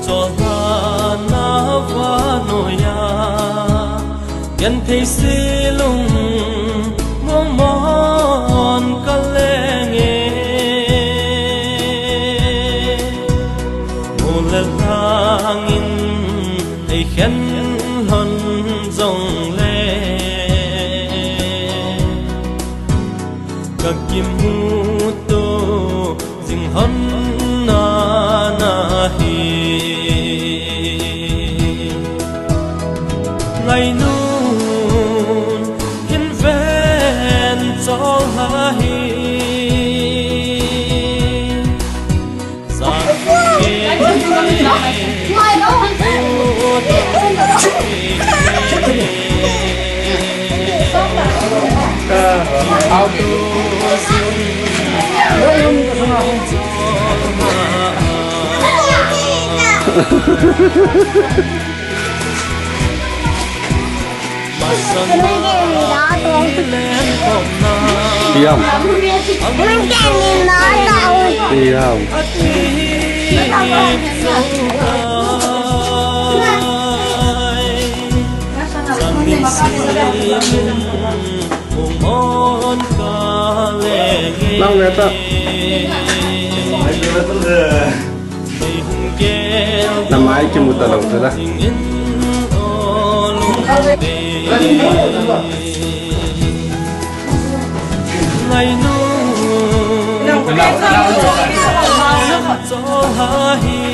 cho ta na va noya yan thấy si lung mong mòn cả lệ nghe một lần thang in thấy khen hơn dòng lệ các kim hu tô dình hơn na na hi ngày nun hiên ven cho ha hi Đi không? Đi không? Long người ta năm mai chưa một tờ lồng rồi đó. Ngày nu cho ha hi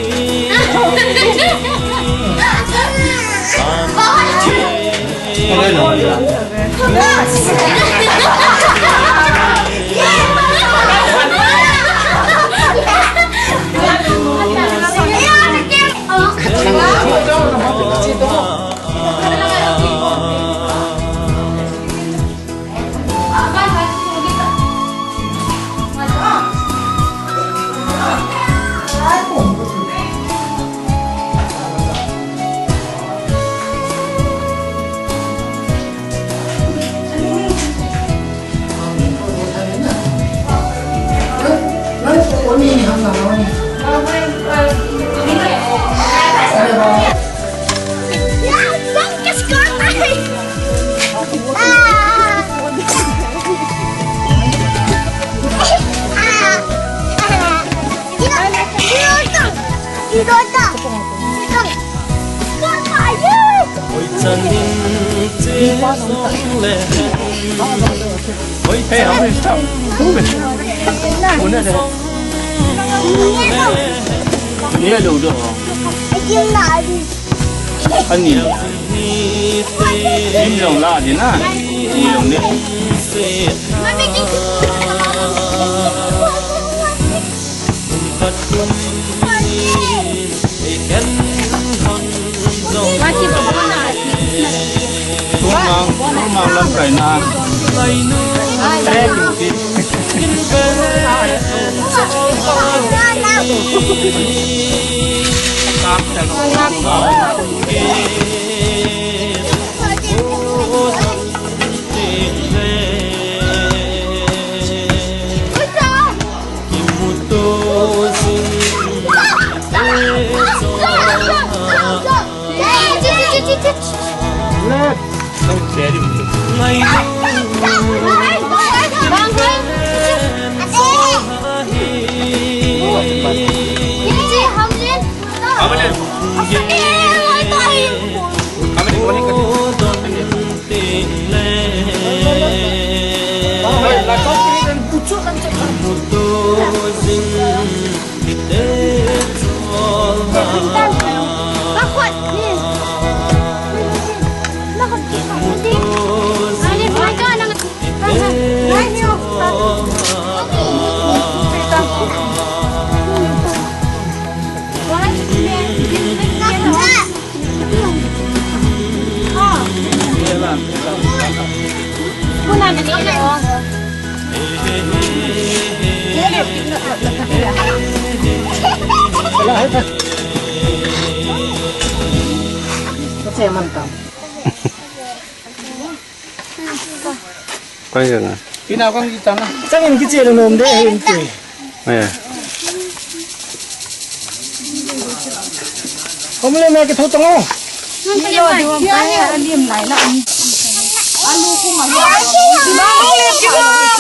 chân chế sông lệ ôi thế không biết sao muốn đây nghe đủ được anh nhìn em lòng la thì na lòng nè Không mang lắm phải na em đi ngày Saya mantap. Quay rồi nè. Khi nào con đi tắm nào? Chắc em cái chuyện nồm đấy em cười. Này à. Không lên này cái thốt tông không? Đi rồi đi không phải là điểm lại là anh lu không mà nó lên chứ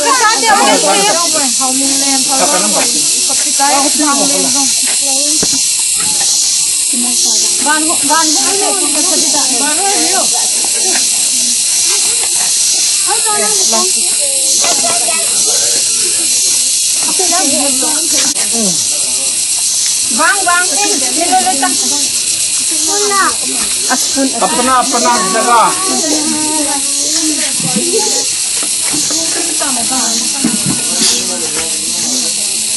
cái sao điều lên hầu mình lên thôi có cái tay không lên không van van không lên cái cái tay van ơi hiểu vang vang lên lên tăng Pernah jaga.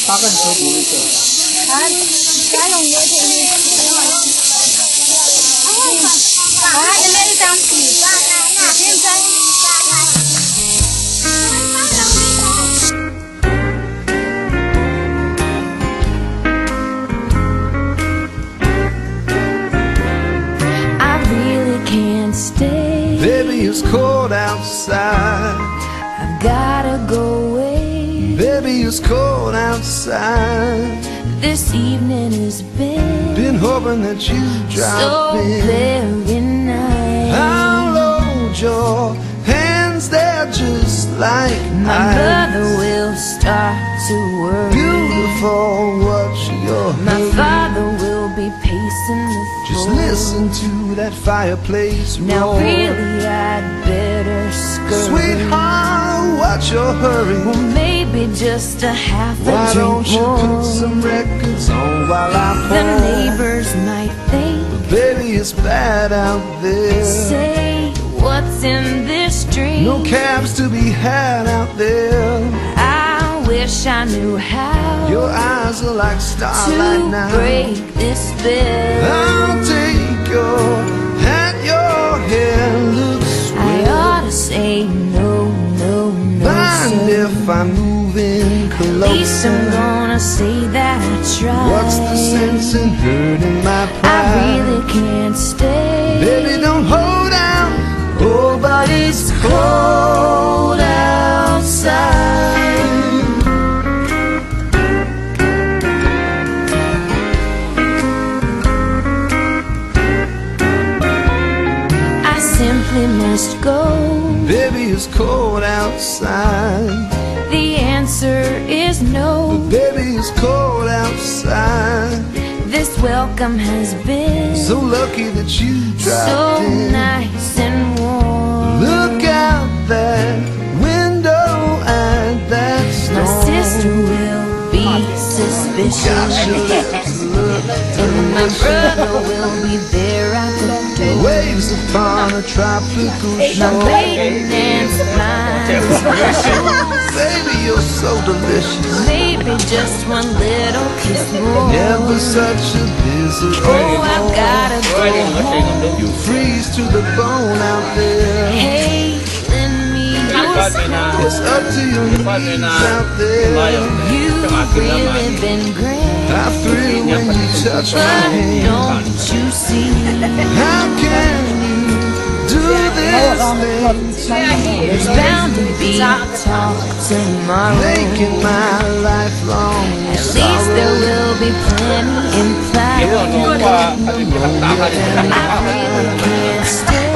Pakai suku itu. Baby, it's cold outside. I've gotta go away. Baby, it's cold outside. This evening has Been hoping that you drop so in. very nice. I'll hold your hands there just like My ice. brother will start to worry. Beautiful, what's your My hurry? father will be pacing the floor. Just listen to that fireplace Now roar. really I'd better scurry. Sweetheart, what's your hurry? Well, maybe just a half a Why drink don't you more. put some records on while I The pour? neighbors might think, Baby, it's bad out there. say, what's in this drink? No cabs to be had out there. I wish I knew how Your eyes are like starlight to now. break this spell. I'll take your hat, your hair looks I swell. ought to say no, no, no, Mind sir. if I'm moving At least I'm closer? gonna say that I tried. What's the sense in hurting my I pride? really can't stay. Baby, don't hold out. Oh, but it's cold outside. I simply must go. Baby, it's cold outside. The answer is no. Baby, it's cold outside. This welcome has been So lucky that you dropped so in. nice and warm. Look out that window at that storm. My sister will be Gosh, suspicious, your lips look and my delicious. brother will be there at the door. Waves upon a tropical My shore. lady dance blind. Baby, you're so delicious. Maybe just one little kiss more. Never such a blizzard. Oh, I've gotta go home. You freeze to the bone out there. Hey, lend me your snow. It's up to your knees out there. You've really been great, I thrill when you touch my but hand. don't you see? How can you do this thing? There's bound to be talk tomorrow. Making my life long At least there will be plenty implied. I really can't stay.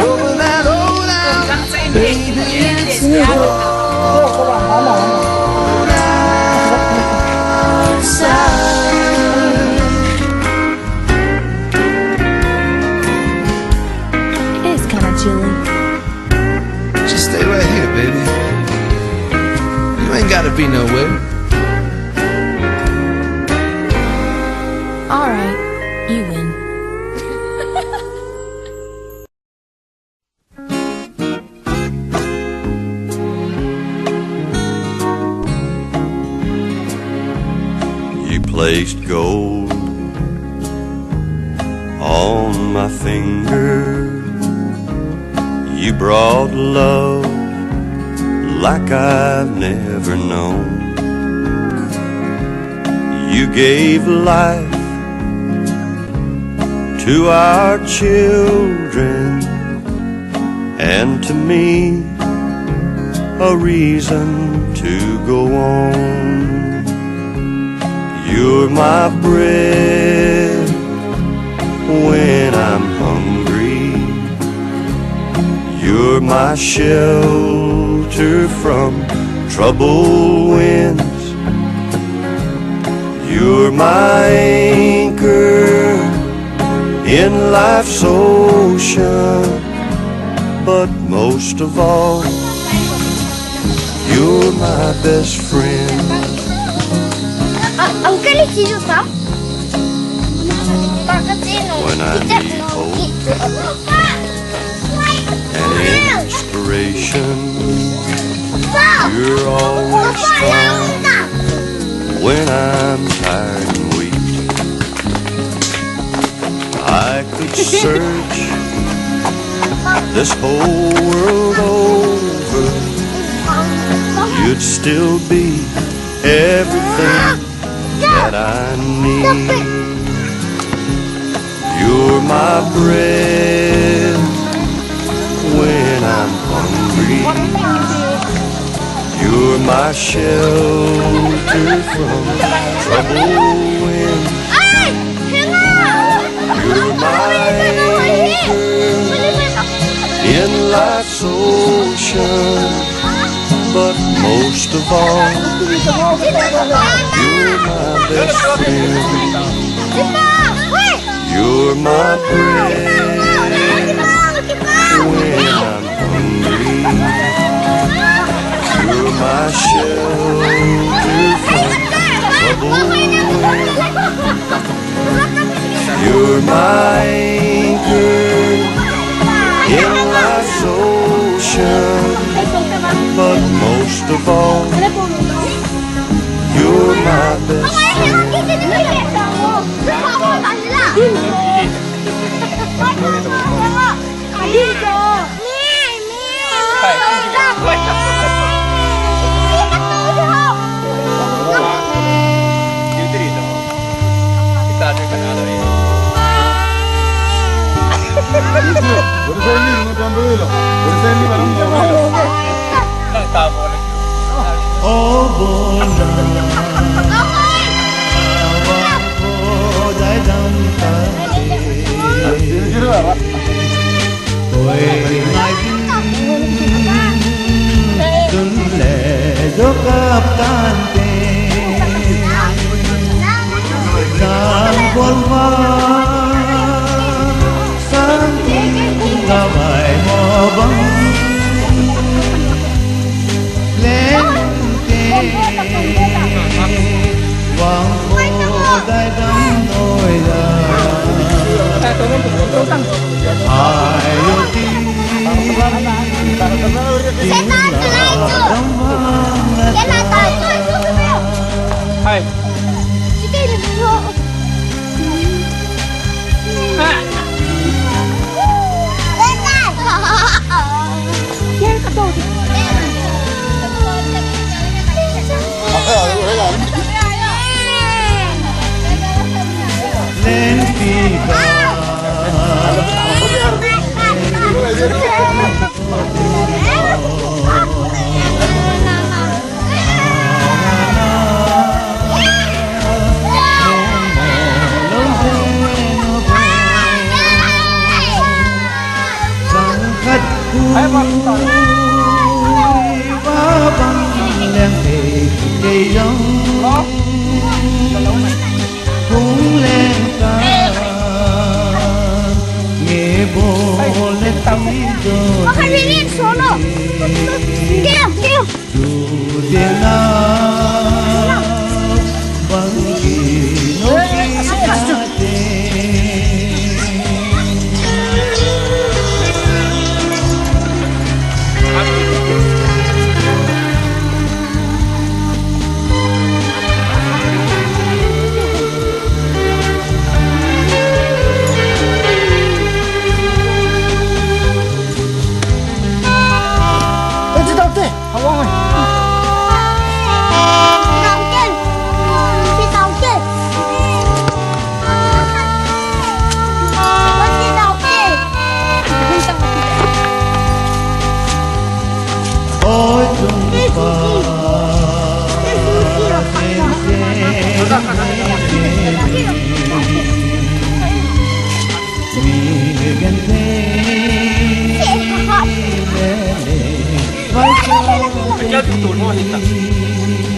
over that old house. Baby, it's cold outside. It is kind of chilly. Just stay right here, baby. You ain't gotta be nowhere. All right, you win. You placed gold on my finger. You brought love like I've never known. You gave life to our children, and to me a reason to go on. You're my bread my shelter from troubled winds. You're my anchor in life's ocean. But most of all, you're my best friend. When I need hope and inspiration, you're always strong. When I'm tired and weak, I could search this whole world over, you'd still be everything that I need. You're my bread when I'm hungry. You're my shelter from troubled winds. You're my anchor in life's ocean. But most of all, you're my best friend. You're my bread when I'm hungry. You're my shelter from trouble. You're my anchor in life's ocean. But most of all, you're my best friend.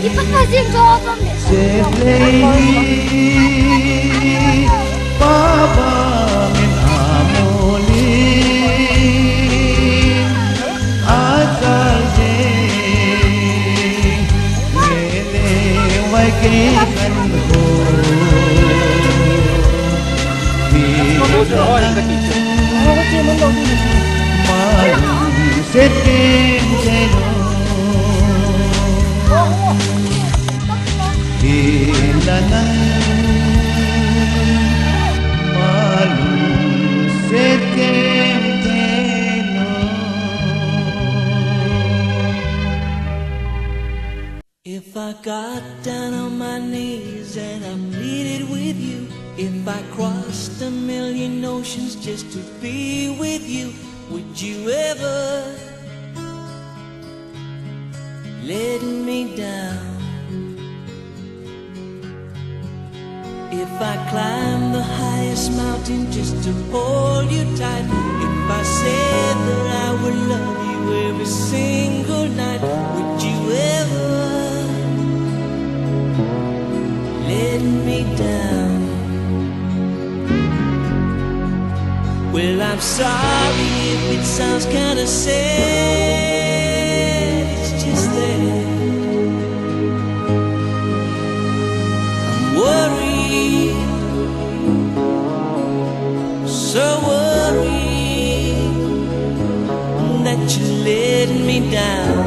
Ipat mazim joto me. Baba min amolin Azaze Mele wage kanho Malu setting zeno Hilanang malu setting zeno If I got down on my knees and I pleaded with you If I crossed a million oceans just to be with you Would you ever let me down? If I climb the highest mountain just to hold you tight If I said that I would love you every single night Would you ever let me down? Well, I'm sorry if it sounds kinda sad It's just that I'm worried So worried that you let me down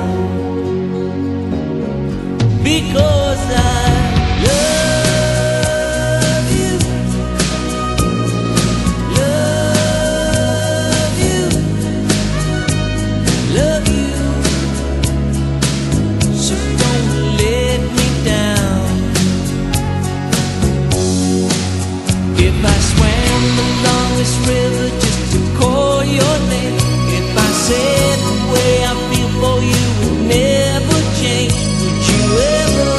Because I love you Love you Love you So don't let me down If I swam the longest river just to call your name If I said the way I feel for you would never change Would you ever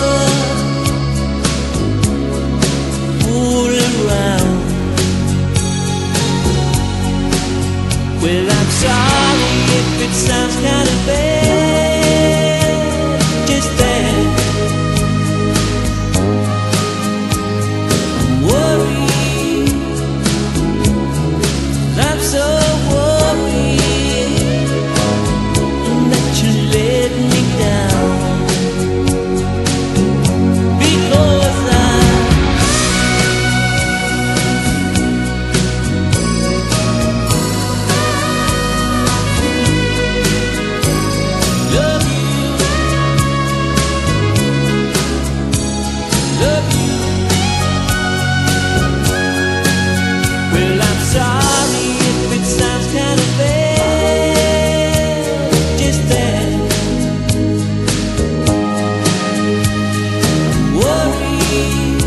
fool around? Well, I'm sorry if it sounds kinda bad Just that I'm worried I'm so worried that you let me down Because I love you Love you Well, I'm sorry if it sounds kinda bad Just that I'm worried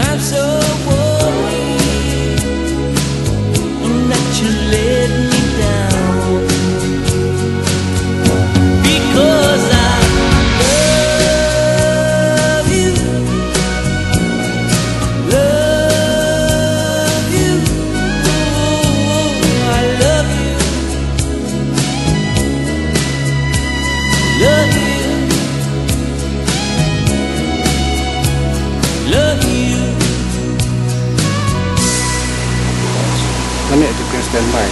I'm so worried that you let me down Because I love you Love you Ooh, I love you Love you Love you Nami itu kena standby.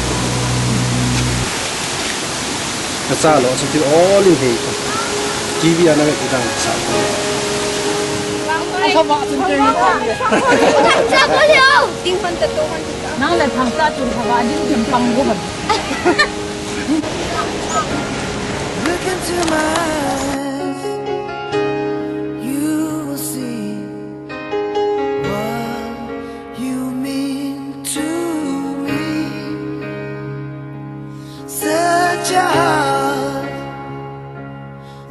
Asal lo seperti all in here. TV anak kita sah. Sabi niyo. Nang le phang sa tu khawa din kim phang go ban Look into my eyes You will see What you mean to me Such a heart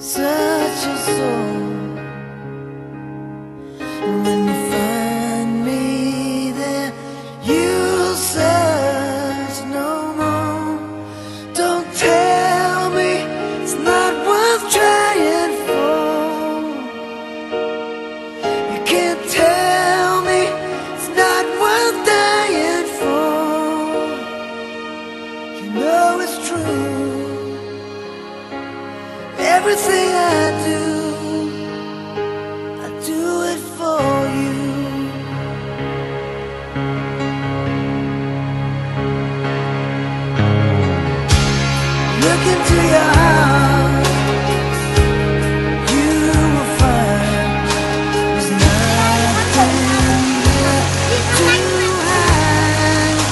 Such a soul And when you find me there You'll search no more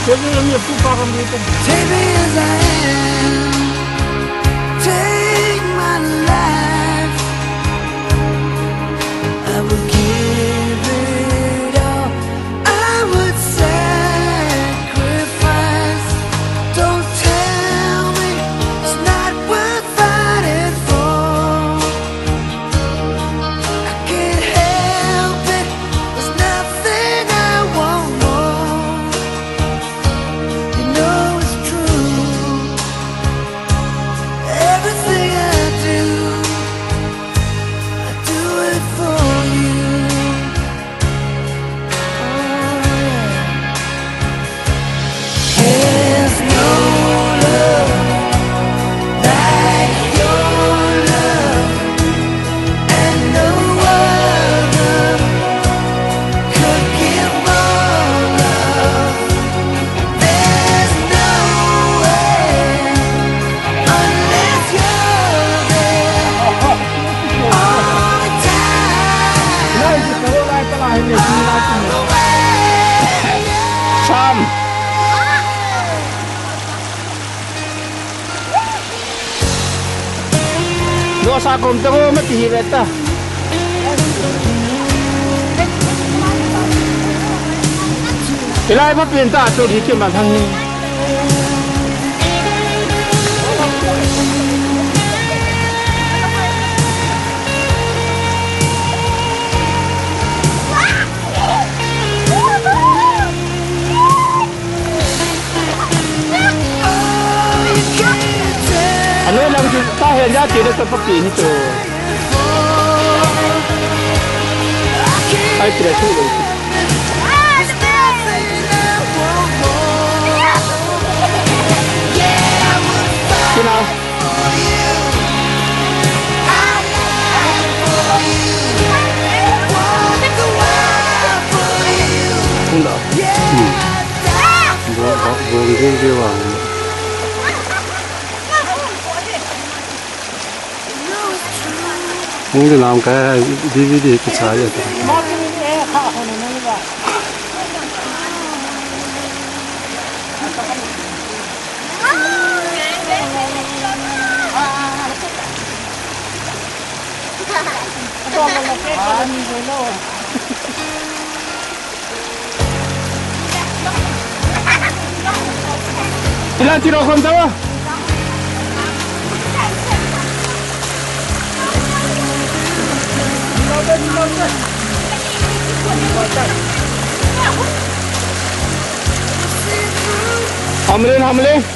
Pwede lang yung pupakan dito. Take me as I am. Take my life. I would give it all. I would sacrifice. Don't tell me it's not worth fighting for. I can't help it. There's nothing I won't more. You know it's true. Everything I do it for you. Oh yeah. There's no love like your love, and no other could give more love. There's no way unless you're there all the time. Wala pala, hindi natin. Sam! Doon sa konti ko, matihiret ah. Kailangan mo pinta ito dito matangin. Ano lang tayo niya, tinatapapin ito. Ay, pinatuloy. Sino? Wala. Buong diwang. Hindi naman kaya DVD kaya ito. Ilan tinokon tawa? Hamlin.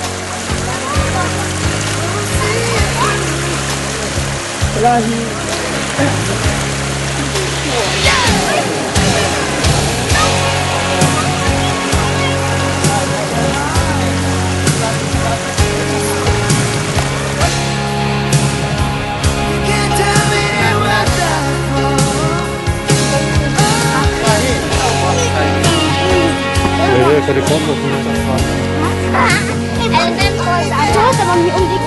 And then, of course, I told them I'm the only